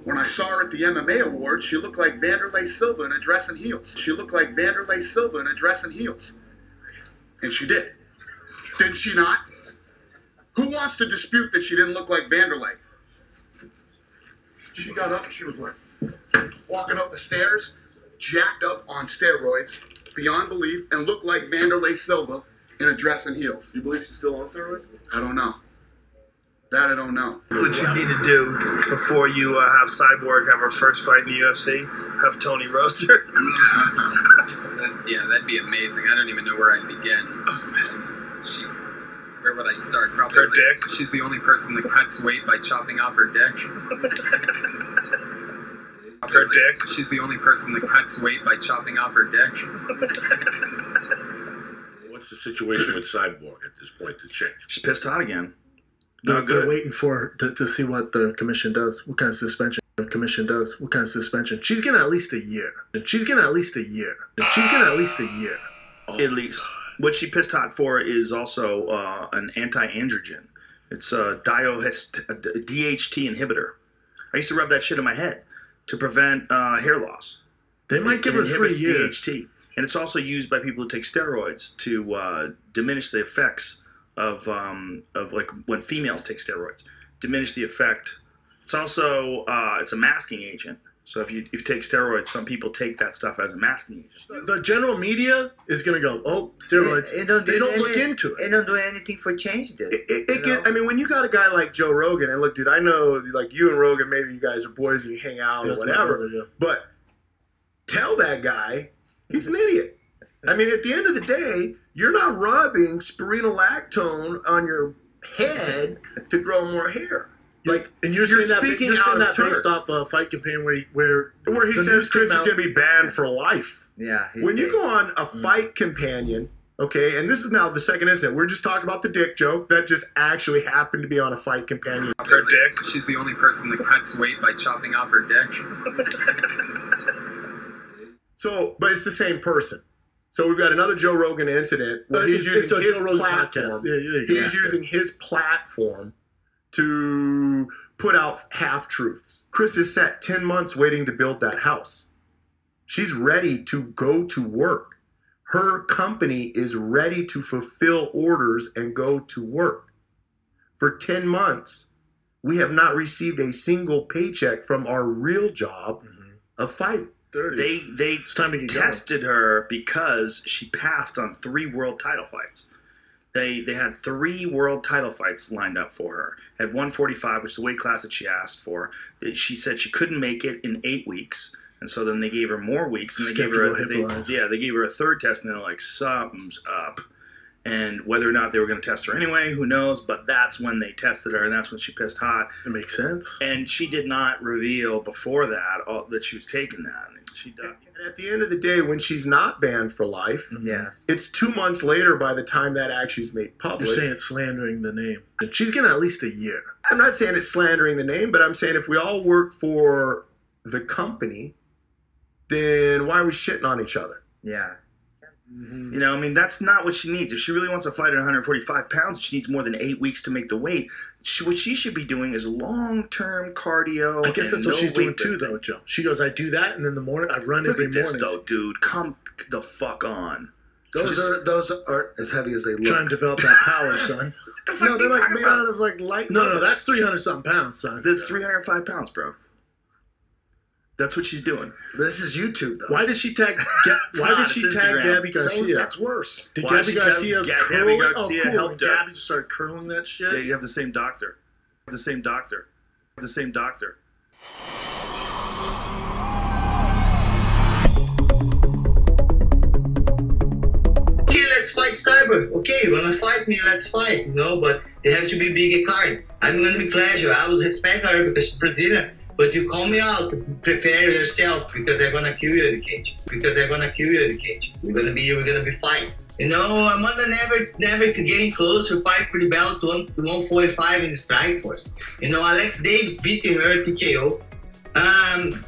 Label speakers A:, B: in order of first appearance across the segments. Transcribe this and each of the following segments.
A: When I saw her at the MMA Awards, she looked like Vanderlei Silva in a dress and heels. She looked like Vanderlei Silva in a dress and heels. And she did. Didn't she not? Who wants to dispute that she didn't look like Vanderlei? She got up and she was like walking up the stairs, jacked up on steroids, beyond belief, and looked like Vanderlei Silva in a dress and heels.
B: You believe she's still on steroids?
A: I don't know. That I don't know.
C: What you need to do before you have Cyborg have her first fight in the UFC, have Tony roast her.
D: Yeah, that'd be amazing. I don't even know where I'd begin. Where would I start? Probably
C: her dick.
D: She's the only person that cuts weight by chopping off her dick.
C: Her dick.
D: She's the only person that cuts weight by chopping off her dick.
B: What's the situation with Cyborg at this point to check?
C: She's pissed hot again.
E: They're waiting for to see what the commission does. What kind of suspension the commission does. What kind of suspension. She's getting at least a year. She's getting at least a year. She's getting at least a year.
C: At least. What she pissed hot for is also an anti-androgen. It's a DHT inhibitor. I used to rub that shit in my head to prevent hair loss.
E: They might give her 3 years.
C: DHT. And it's also used by people who take steroids to diminish the effects of like when females take steroids. Diminish the effect. It's also it's a masking agent. So if you take steroids, some people take that stuff as a masking agent.
E: The general media is going to go, oh, steroids. They don't look into it.
F: They don't do anything for change this.
B: I mean, when you got a guy like Joe Rogan, and look, dude, I know like you and Rogan, maybe you guys are boys and you hang out or whatever,
E: brother, yeah.
B: but tell that guy he's an idiot. I mean, at the end of the day, you're not rubbing spironolactone on your head to grow more hair. Like,
E: and you're saying that based off a fight campaign where
B: he says Cris is going to be banned for life.
F: Yeah.
B: When you go on a fight companion, okay, and this is now the second incident. We're just talking about the dick joke that just actually happened to be on a fight companion.
C: Her dick.
D: She's the only person that cuts weight by chopping off her dick.
B: So, but it's the same person. So we've got another Joe Rogan incident where he's using his platform. He's using his platform to put out half-truths. Cris is set 10 months waiting to build that house. She's ready to go to work. Her company is ready to fulfill orders and go to work. For 10 months, we have not received a single paycheck from our real job of fighting.
C: They tested her because she passed on 3 world title fights. They had 3 world title fights lined up for her. At 145, which is the weight class that she asked for, she said she couldn't make it in 8 weeks, and so then they gave her more weeks, and they gave her a third test, and they're like, something's up. And whether or not they were going to test her anyway, who knows? But that's when they tested her, and that's when she pissed hot.
E: It makes sense.
C: And she did not reveal before that that she was taking that. She did.
B: And at the end of the day, when she's not banned for life, it's 2 months later by the time that actually is made public.
E: You're saying it's slandering the name. She's getting at least a year.
B: I'm not saying it's slandering the name, but I'm saying if we all work for the company, then why are we shitting on each other?
F: Yeah.
C: You know, I mean, that's not what she needs. If she really wants to fight at 145 pounds, she needs more than 8 weeks to make the weight. What she should be doing is long-term cardio.
E: I guess that's what she's doing too, though, Joe. She goes, I do that, and in the morning, I run every morning.
C: Look at this, though, dude. Come the fuck on.
G: Those aren't as heavy as they look.
E: Trying to develop that power, son.
G: No, they're like made out of like light.
E: No, that's 300-something pounds, son.
C: That's 305 pounds, bro. That's what she's doing.
G: This is YouTube, though.
E: Why did she tag Gabby Garcia?
G: That's worse.
E: Did Gabby Garcia curl it? Oh, cool.
C: Helped her.
E: Gabby just started curling that shit?
C: Yeah, you have the same doctor. The same doctor.
H: Okay, let's fight Cyborg. Okay, you wanna fight me? Let's fight. You know, but they have to be bigger card. I'm gonna be pleasure. I will respect her because she's Brazilian. But you call me out to prepare yourself because they're gonna kill you in the cage. We're gonna be fighting. You know, Amanda never getting close to fight for the belt to 145 in the Strike Force. You know, Alex Davis beat her TKO.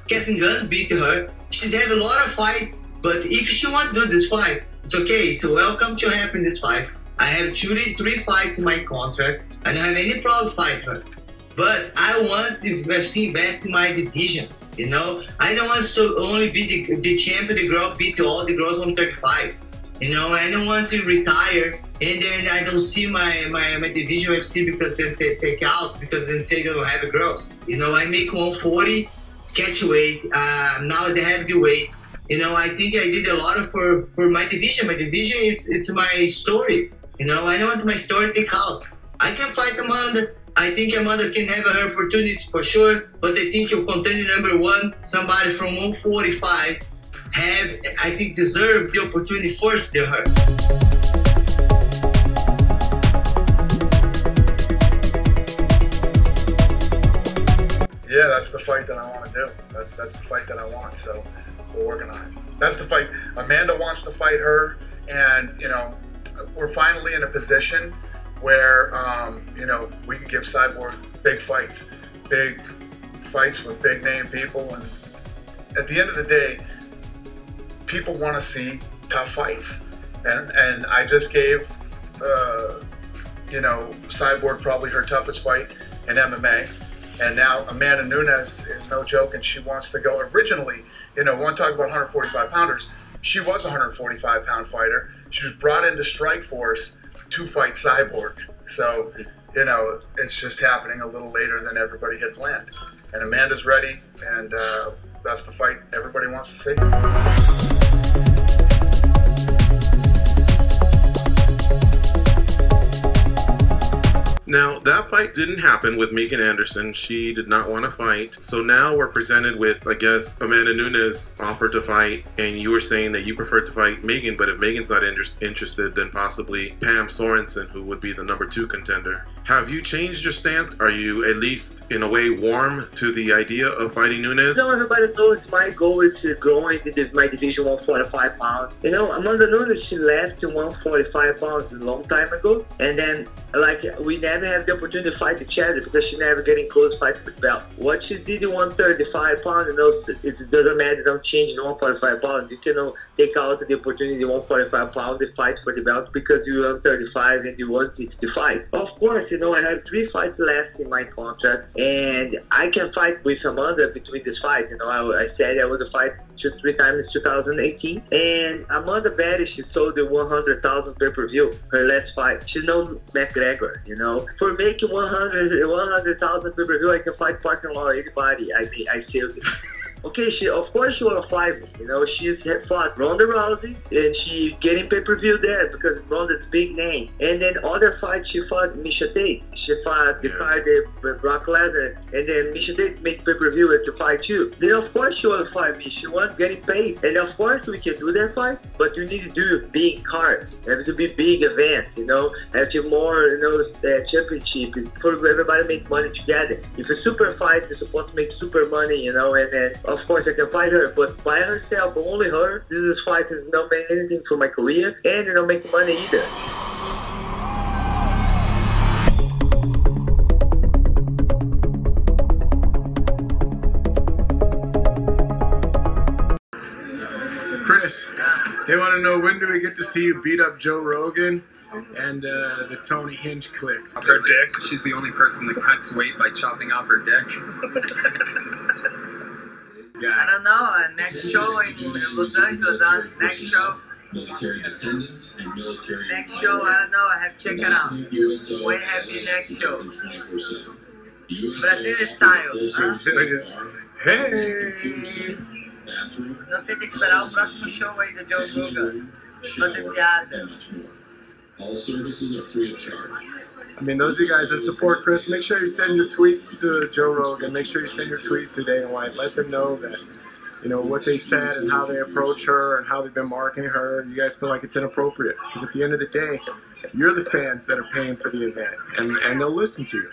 H: Catherine Gunn beat her. She had a lot of fights, but if she want to do this fight, it's okay. It's welcome to happen this fight. I have 3 fights in my contract. I don't have any problem fight her. But I want the UFC invest in my division. You know, I don't want to only be the champion, the girl beat all the girls 135. You know, I don't want to retire and then I don't see my division UFC because then they take out because then say they don't have girls. You know, I make 140 catchweight, now the heavyweight. You know, I think I did a lot for my division. My division, it's my story. You know, I don't want my story to take out. I can fight Amanda. I think Amanda can have her opportunities for sure, but I think your contender number one, somebody from 145, I think deserve the opportunity first than her.
A: Yeah, that's the fight that I want to do. That's the fight that I want. So we're working on it. That's the fight. Amanda wants to fight her, and you know, we're finally in a position where you know, we can give Cyborg big fights with big name people, and at the end of the day, people want to see tough fights, and I just gave you know, Cyborg probably her toughest fight in MMA. And now Amanda Nunes is no joke, and she wants to go. Originally, you know, one talk about 145 pounders, she was a 145 pound fighter. She was brought into Strikeforce to fight Cyborg. So, you know, it's just happening a little later than everybody had planned. And Amanda's ready, and that's the fight everybody wants to see.
I: Now, that fight didn't happen with Megan Anderson. She did not want to fight. So now we're presented with, I guess, Amanda Nunes offered to fight, and you were saying that you prefer to fight Megan, but if Megan's not interested, then possibly Pam Sorensen, who would be the #2 contender. Have you changed your stance? Are you at least, in a way, warm to the idea of fighting Nunes?
F: You know, everybody knows my goal is to go into my division 145 pounds. You know, Amanda Nunes, she left to 145 pounds a long time ago, and then, like, we never have the opportunity to fight each other because she never getting close fights for the belt. What she did in 135 pounds, you know, it doesn't matter, don't change in 145 pounds. You cannot take out the opportunity in 145 pounds to fight for the belt because you are 35 and you want 65. Of course, you know, I have 3 fights left in my contract, and I can fight with Amanda between these fights. You know, I said I would fight 2-3 times in 2018, and Amanda Betty, she sold the 100,000 pay-per-view, her last fight. She knows McGregor, you know. For making 100,000 pay-per-view, I can fight parking lot anybody. I feel it. Okay, of course she wanna fight me. You know, she's fought Ronda Rousey, and she getting pay-per-view there because Ronda's big name. And then other fights, she fought Miesha Tate. She fought the Brock Lesnar, and then Miesha Tate make pay-per-view to fight you. Then of course she wanna fight me. She wants getting paid, and of course we can do that fight. But you need to do big cards. Have to be big events. You know, have to more, you know, championship for everybody make money together. If a super fight, you're supposed to make super money. You know, and then. Of course, I can fight her, but by herself, only her, this fight is not making anything for my career, and you don't make money either.
B: Chris, they want to know, when do we get to see you beat up Joe Rogan and the Tony Hinchcliffe?
D: Her dick. She's the only person that cuts weight by chopping off her dick.
F: I don't know, next show in Los Angeles, next show.
J: Military independence and military.
F: Next show, I don't know, I have to check it out. When have the next show? Brazilian style.
B: Hey!
F: Não sei, tem que esperar o próximo show aí do Joe Rogan. Fazer piada.
J: All services are free of charge.
B: I mean, those of you guys that support Chris, make sure you send your tweets to Joe Rogan. Make sure you send your tweets to Dana White. Let them know that, you know, what they said and how they approach her and how they've been marketing her. You guys feel like it's inappropriate. Because at the end of the day, you're the fans that are paying for the event. And they'll listen to you.